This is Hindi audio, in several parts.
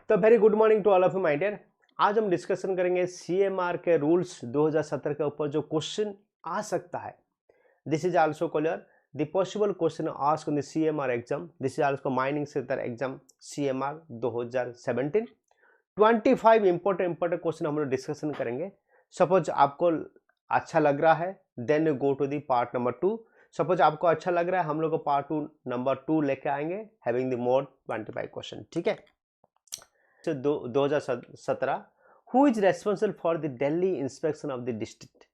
तो very good morning to all of you my dear. आज हम डिस्कशन करेंगे सीएमआर के रूल्स 2017 के ऊपर जो क्वेश्चन आ सकता है। This is also called the possible question asked in the CMR exam. This is also mining sector exam CMR 2017। 25 important question हम लोग डिस्कशन करेंगे। सपोज आपको अच्छा लग रहा है then go to the part number 2। Suppose आपको अच्छा लग रहा है हम लोग को पार्ट 2 नंबर 2 लेके आएंगे हैविंग द मोर 25 क्वेश्चन। ठीक है, 2017 who is responsible for the Delhi inspection of the district.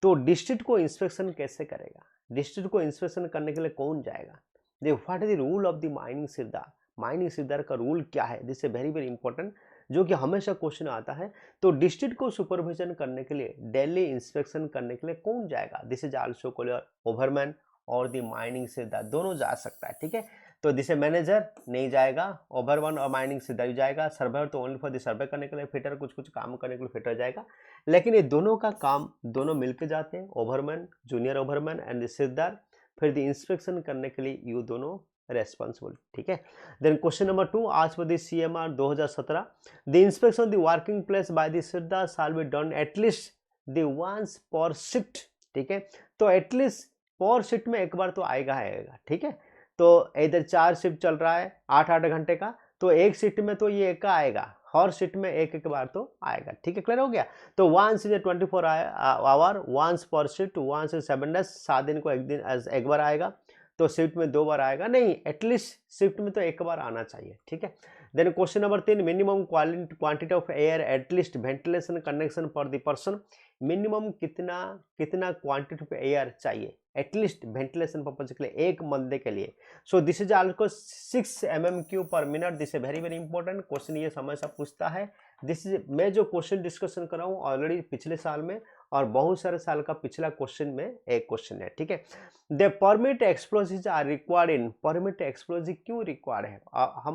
तो डिस्ट्रिक्ट को इंस्पेक्शन कैसे करेगा, डिस्ट्रिक्ट को इंस्पेक्शन करने के लिए कौन जाएगा, they what is the rule of the mining sirdar. Mining sirdar का रूल क्या है, this is very very important, जो कि हमेशा क्वेश्चन आता है। तो डिस्ट्रिक्ट को सुपरविजन करने के लिए, दिल्ली इंस्पेक्शन करने के लिए कौन जाएगा, दिस इज आल्सो कॉल्ड ओवरमैन और द माइनिंग सिरदार, दोनों जा सकता है। ठीक है, तो जिसे मैनेजर नहीं जाएगा, ओवरमैन और माइनिंग सिरदार जाएगा। सर्वेयर तो ओनली फॉर द सर्वे करने के लिए, फिटर कुछ कुछ काम करने के लिए फिटर जाएगा। लेकिन ये दोनों का काम दोनों मिलके जाते हैं, ओवरमैन, जूनियर ओवरमैन एंड सिरदार। फिर द इंस्पेक्शन करने के लिए ये दोनों रेस्पॉन्सिबल। ठीक है, देन क्वेश्चन नंबर 2 आज for the CMR 2017 the inspection the working place by the sirdar shall be done at least the once per shift. ठीक है, तो एटलीस्ट पर शिफ्ट में एक बार तो आएगा। ठीक है, तो इधर 4 शिफ्ट चल रहा है 8-8 घंटे का, तो एक शिफ्ट में तो ये एक का आएगा, हर शिफ्ट में एक एक बार तो आएगा। ठीक है, क्लियर हो गया। तो once is 24 our, once per shift, once is 7 days, 7 दिन को एक बार आएगा। तो शिफ्ट में 2 बार आएगा नहीं, एटलीस्ट शिफ्ट में तो एक बार आना चाहिए। ठीक है, then question number 3 minimum quantity of air at least ventilation connection for the person. Minimum कितना क्वांटिटी ऑफ एयर चाहिए एटलीस्ट वेंटिलेशन पर्पज के लिए एक बंदे के लिए। So this is also 6 mm³ पर minute. This is very very important question, ये हमेशा पूछता है। दिस इज मैं जो क्वेश्चन डिस्कशन कर रहा हूँ ऑलरेडी पिछले साल में और बहुत सारे साल का पिछला क्वेश्चन में एक क्वेश्चन है। ठीक है, the permit explosive are required in, permit explosive क्यों रिक्वायर्ड है,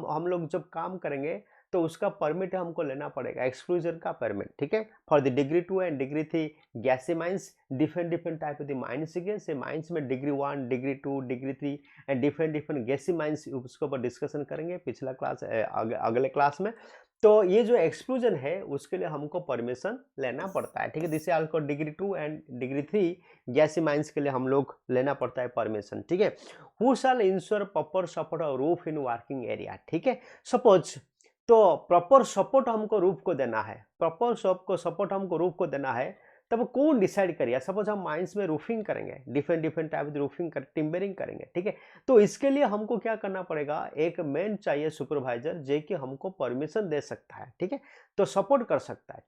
हम लोग जब काम करेंगे तो उसका परमिट हमको लेना पड़ेगा, एक्सक्लूजन का परमिट। ठीक है, for the degree 2 and degree 3 gassy mines, different type of the mines से माइंस में degree 1 degree 2 degree 3 and different gassy mines, उसके ऊपर डिस्कशन करेंगे पिछला क्लास अगले क्लास में। तो ये जो एक्सक्लूजन है उसके लिए हमको परमिशन लेना पड़ता है। ठीक है, जिसे आपको degree 2 and degree 3 gassy mines के लिए हम लोग लेना पड़ता है परमिशन। ठीक है, who shell ensure proper support और रूफ इन वर्किंग एरिया। ठीक है, सपोज तो प्रॉपर सपोर्ट हमको रूफ को देना है, प्रॉपर सपोर्ट हमको रूफ को देना है, तब कौन डिसाइड करिए। सपोज हम माइंस में रूफिंग करेंगे, डिफरेंट टाइप की रूफिंग टिम्बरिंग करेंगे। ठीक है, तो इसके लिए हमको क्या करना पड़ेगा, एक मैन चाहिए सुपरवाइजर जो कि हमको परमिशन दे सकता है। ठीक है, तो सपोर्ट कर सकता है।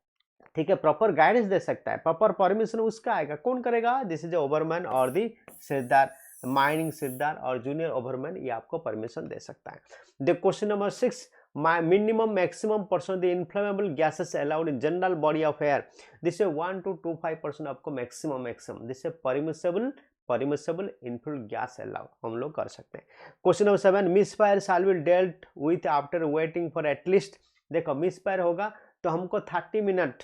ठीक है, प्रॉपर गाइडेंस दे सकता है, प्रॉपर परमिशन उसका आएगा, कौन करेगा, दिस इज ओवरमैन और दी सिरदार, माइनिंग सिरदार और जूनियर ओवरमैन, ये आपको परमिशन दे सकता है। The question number 6 minimum maximum % the inflammable gases allowed in general body of air, this is 1 to 25% आपको maximum, this is permissible inflammable gas allow हम लोग कर सकते हैं। Question number 7 misfire shall be dealt with after waiting for at least, देखो misfire होगा तो हमको 30 मिनट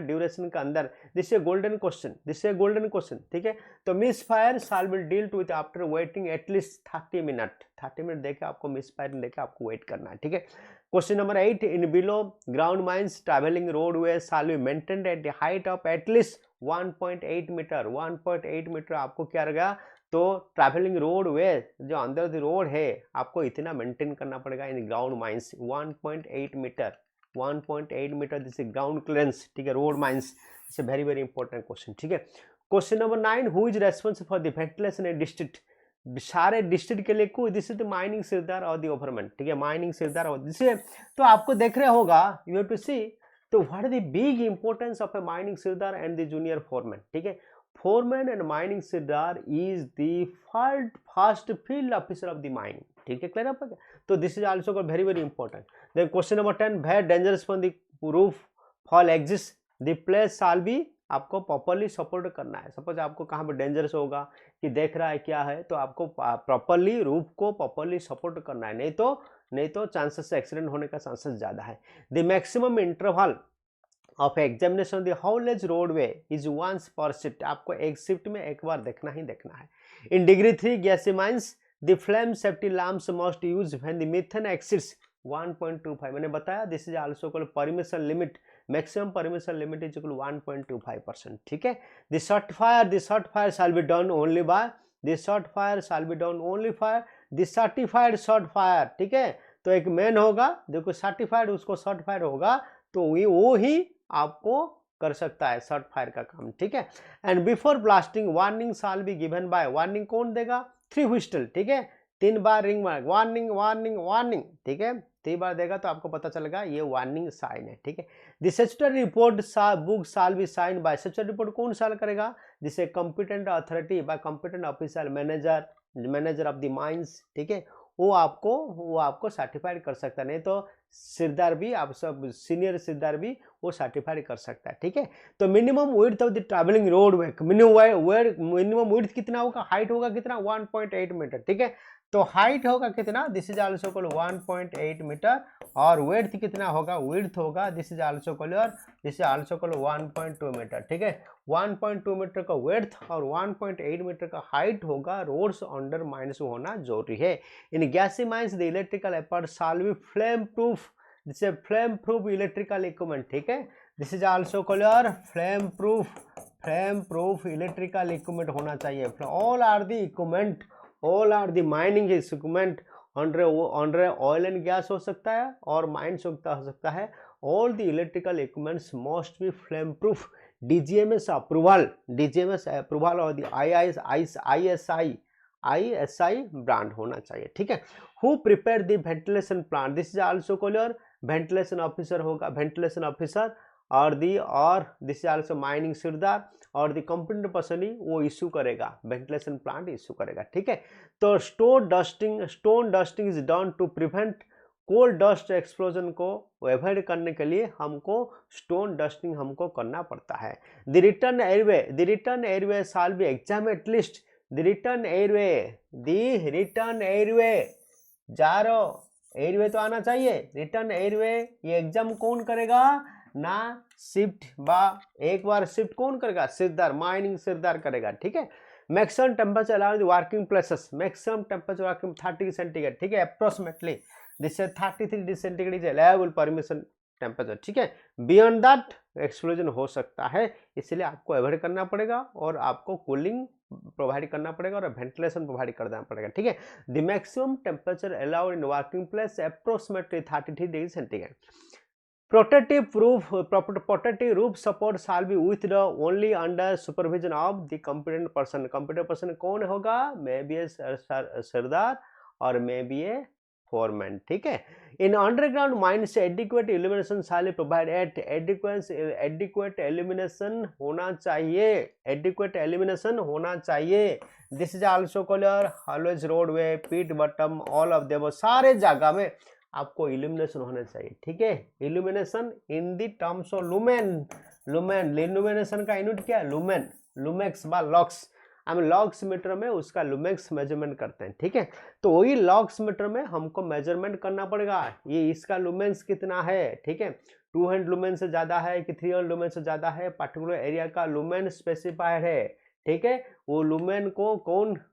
ड्यूरेशन के अंदर, दिस इज गोल्डन क्वेश्चन। ठीक है, तो miss fire shall be dealt with after waiting at least 30 minute देके आपको मिस फायर देके आपको वेट करना है। ठीक है, question number 8 in below ground mines travelling roadway shall be maintained at the height of at least 1.8 metre. 1.8 metre आपको क्या रहेगा, तो ट्रैवलिंग रोड वे जो अंदर द रोड है आपको इतना मेंटेन करना पड़ेगा in ground mines, 1.8 metre, 1.8 metre, this is ground clearance. ठीक है, road mines, this is very very important question. ठीक है, question number 9 who is responsible for the ventilation in district, सारे डिस्ट्रिक्ट के लिए कोई, this is the mining sirdar और द ओवरमैन। ठीक है, माइनिंग सिरदार और दिस, तो आपको देख रहे होगा, यू हैव टू सी तो what is the big importance of a mining sirdar and the junior foreman. ठीक है, foreman and mining sirdar is the first field officer of the mining. ठीक है, क्लियर है, तो this is also very very important. Then question number 10 where dangerous from the roof fall exist, the place shall be, आपको प्रॉपर्ली सपोर्ट करना है। सपोज आपको कहाँ पर डेंजरस होगा कि देख रहा है क्या है, तो आपको प्रॉपर्ली रूफ को प्रॉपर्ली सपोर्ट करना है, नहीं तो चांसेस एक्सीडेंट होने का चांसेस ज्यादा है। The maximum interval of examination the haulage roadway is once per shift, आपको एक शिफ्ट में एक बार देखना ही देखना है। In degree 3 gassy mines the flame safety lamps must use when the methane exceeds 1.25 मैंने बताया, this is also called permission limit, maximum permission limit is equal 1.25%, ठीक है। This short fire shall be done only by, this short fire shall be done only fire this certified short fire, ठीक है। तो एक मैन होगा, देखो सर्टिफाइड, उसको शॉर्ट फायर होगा तो वो ही आपको कर सकता है शॉर्ट फायर का काम, ठीक है। And before blasting warning shall be given by, warning कौन देगा, 3 व्हिस्टल, ठीक है। 3 बार रिंग मार, वार्निंग वार्निंग वार्निंग, ठीक है। 3 बार देगा तो आपको पता चलेगा ये वार्निंग साइन है, ठीक है। The statutory report book shall be sign by, statutory report कौन साइन करेगा, जिसे competent authority by competent officer manager of the mines, ठीक है। वो आपको सर्टिफाइड कर सकता है, नहीं तो सिरदार भी, आप सब सीनियर सिरदार भी वो सर्टिफाइड कर सकता है, ठीक है। तो minimum width of the travelling road way, minimum width कितना होगा, हाइट होगा कितना 1.8 मीटर, ठीक है। तो हाइट होगा कितना, this is also called 1.8 metre, और विड्थ कितना होगा, विड्थ होगा this is also called 1.2 metre, ठीक है। 1.2 मीटर का विड्थ और 1.8 मीटर का हाइट होगा, रोड्स अंडर माइंस होना जरूरी है। In gassy mines the electrical apart shall be flame proof, this is flame proof electrical equipment, ठीक है। This is also called flame proof electrical equipment होना चाहिए। All are the equipment, all are the mining equipment under oil and gas हो सकता है और माइंस हो सकता है। All the electrical equipments must be flame proof, DGMS approval और ISI ब्रांड होना चाहिए, ठीक है। Who prepare the ventilation plan, this is also called ventilation officer होगा, वेंटिलेशन ऑफिसर, और this is also mining sirdar, और द कंप्यूटर पर्सन ही वो इश्यू करेगा, वेंटिलेशन प्लांट इश्यू करेगा, ठीक है। तो stone dusting is done to prevent coal dust explosion को अवॉइड करने के लिए हमको स्टोन डस्टिंग हमको करना पड़ता है। The return airway shall be exam at least, the return airway जा रहा एयरवे तो आना चाहिए, रिटर्न एयरवे ये एग्जाम कौन करेगा ना, शिफ्ट बा एक बार शिफ्ट कौन करेगा, सिरदार, माइनिंग सिरदार करेगा, ठीक है। Maximum temperature allowed working places, maximum temperature working 30 centigrade, ठीक है। Approximately this 33 degree centigrade is allowable permission temperature, ठीक है। बियॉन्ड दैट एक्सप्लोजन हो सकता है, इसलिए आपको अवॉइड करना पड़ेगा और आपको कूलिंग प्रोवाइड करना पड़ेगा और वेंटिलेशन प्रोवाइड करना पड़ेगा, ठीक है। The maximum temperature allowed in working place approximately 33 degree centigrade. Protective roof support shall be withdrawn only under supervision of the competent person. Competent person कौन होगा, may be a सरदार और may be a foreman, ठीक है। In underground mines adequate illumination shall be provided, adequate illumination होना चाहिए, adequate illumination होना चाहिए। This is also called always roadway, pit bottom, all of them, सारे जगह में आपको इल्यूमिनेशन होना चाहिए, ठीक है। Illumination in the terms of lumen illumination का यूनिट क्या है, लुमेन, लुमेक्स बा लॉक्स, हम लॉक्स मीटर में उसका लुमेक्स मेजरमेंट करते हैं, ठीक है। तो वही लॉक्स मीटर में हमको मेजरमेंट करना पड़ेगा, ये इसका लुमेंस कितना है, ठीक है। 200 लुमेन से ज्यादा है कि 300 लुमेन से ज्यादा है, पर्टिकुलर एरिया का लुमेन स्पेसिफायर है, ठीक है। वो लुमेन को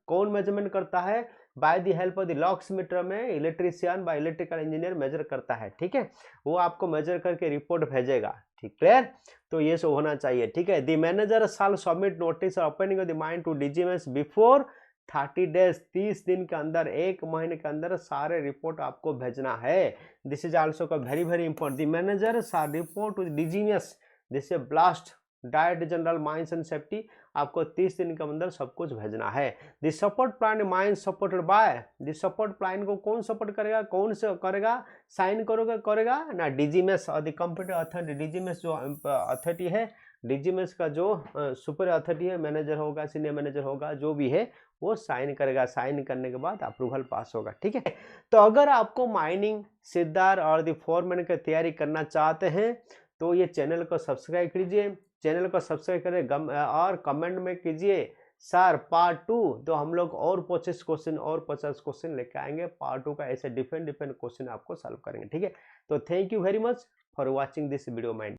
कौन मेजरमेंट करता है, by the help of the lux meter में electrician by electrical engineer measure करता है, ठीक है। वो आपको मेजर करके रिपोर्ट भेजेगा, ठीक, क्लियर। तो ये सब होना चाहिए, ठीक है। The manager shall submit notice opening of the mine to DGMS before 30 days, 30 दिन के अंदर, 1 महीने के अंदर सारे रिपोर्ट आपको भेजना है। This is also very very important, the manager shall report to DGMS, this is blast director general mines and safety, आपको 30 दिन के अंदर सब कुछ भेजना है। The support plan mines supported by, the support plan को कौन सपोर्ट करेगा, कौन से करेगा, साइन करेगा ना, DGMS और द कंप्यूटर अथॉरिटी, DGMS जो अथॉरिटी है, DGMS का जो सुपर अथॉरिटी है, मैनेजर होगा, सीनियर मैनेजर होगा, जो भी है वो साइन करेगा, साइन करने के बाद अप्रूवल पास होगा, ठीक है। तो अगर आपको माइनिंग सिरदार और द फोरमैन की तैयारी करना चाहते हैं तो ये चैनल को सब्सक्राइब कीजिए, चैनल को सब्सक्राइब करें और कमेंट में कीजिए सर पार्ट 2, तो हम लोग और 25 क्वेश्चन और 50 क्वेश्चन लेके आएंगे पार्ट 2 का, ऐसे डिफरेंट क्वेश्चन आपको सॉल्व करेंगे, ठीक है। तो thank you very much for watching this video mind.